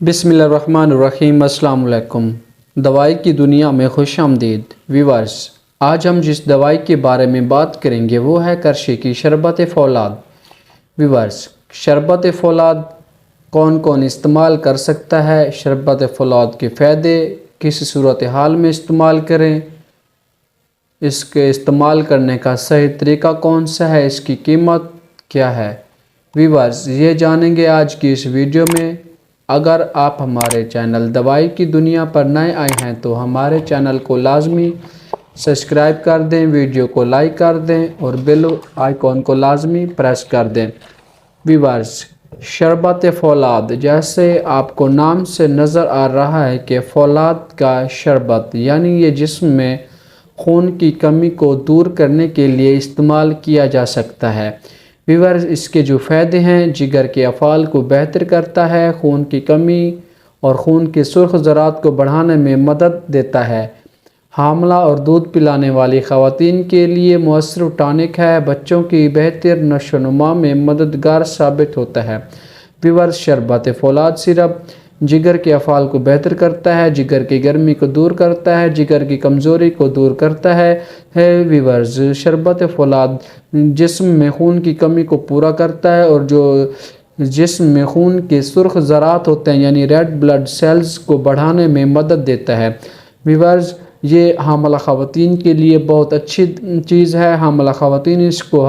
बिस्मिल्लाहिर्रहमानिर्रहीम। अस्सलाम वालेकुम। दवाई की दुनिया में खुश आमदीद व्यूअर्स। आज हम जिस दवाई के बारे में बात करेंगे वो है करशी की शरबत फौलाद। व्यूअर्स, शरबत फौलाद कौन कौन इस्तेमाल कर सकता है, शरबत फौलाद के फ़ायदे, किस सूरत हाल में इस्तेमाल करें, इसके इस्तेमाल करने का सही तरीका कौन सा है, इसकी कीमत क्या है, व्यूअर्स ये जानेंगे आज की इस वीडियो में। अगर आप हमारे चैनल दवाई की दुनिया पर नए आए हैं तो हमारे चैनल को लाजमी सब्सक्राइब कर दें, वीडियो को लाइक कर दें और बेल आइकॉन को लाजमी प्रेस कर दें। व्यूअर्स, शरबत फौलाद, जैसे आपको नाम से नज़र आ रहा है कि फौलाद का शरबत, यानी ये जिस्म में खून की कमी को दूर करने के लिए इस्तेमाल किया जा सकता है। व्यूअर्स, इसके जो फ़ायदे हैं, जिगर के अफ़ाल को बेहतर करता है, खून की कमी और खून के सुर्ख ज़रात को बढ़ाने में मदद देता है, हामला और दूध पिलाने वाली ख़वातीन के लिए मुअस्सर टॉनिक है, बच्चों की बेहतर नशोनुमा में मददगार साबित होता है। व्यूअर्स, शरबत फौलाद सिरप जिगर के अफ़ाल को बेहतर करता है, जिगर की गर्मी को दूर करता है, जिगर की कमज़ोरी को दूर करता है। व्यूअर्स, शरबत फौलाद जिस्म में खून की कमी को पूरा करता है और जो जिस्म में खून के सुर्ख ज़रात होते हैं यानी रेड ब्लड सेल्स को बढ़ाने में मदद देता है। व्यूअर्स, ये हामला ख़वातीन के लिए बहुत अच्छी चीज़ है। हामला ख़वातीन इसको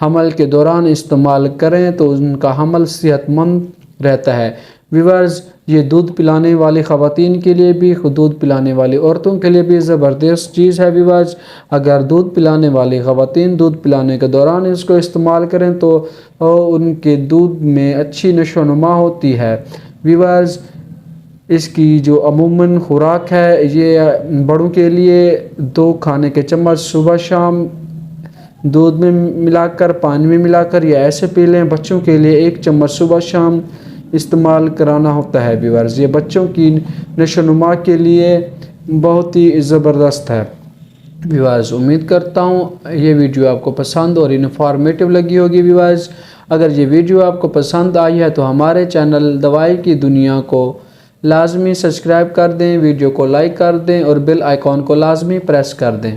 हमल के दौरान इस्तेमाल करें तो उनका हमल सेहतमंद रहता है। व्यूअर्स, ये दूध पिलाने वाली ख़वातीन के लिए भी, दूध पिलाने वाली औरतों के लिए भी ज़बरदस्त चीज़ है। व्यूअर्स, अगर दूध पिलाने वाली ख़वातीन दूध पिलाने के दौरान इसको इस्तेमाल करें तो उनके दूध में अच्छी नशोनुमा होती है। व्यूअर्स, इसकी जो अमूमन खुराक है, ये बड़ों के लिए 2 खाने के चम्मच सुबह शाम दूध में मिलाकर, पानी में मिलाकर या ऐसे पी लें। बच्चों के लिए 1 चम्मच सुबह शाम इस्तेमाल कराना होता है। व्यूअर्स, ये बच्चों की नशोनुमा के लिए बहुत ही ज़बरदस्त है। व्यूअर्स, उम्मीद करता हूँ ये वीडियो आपको पसंद और इन्फॉर्मेटिव लगी होगी। व्यूअर्स, अगर ये वीडियो आपको पसंद आई है तो हमारे चैनल दवाई की दुनिया को लाजमी सब्सक्राइब कर दें, वीडियो को लाइक कर दें और बेल आइकॉन को लाजमी प्रेस कर दें।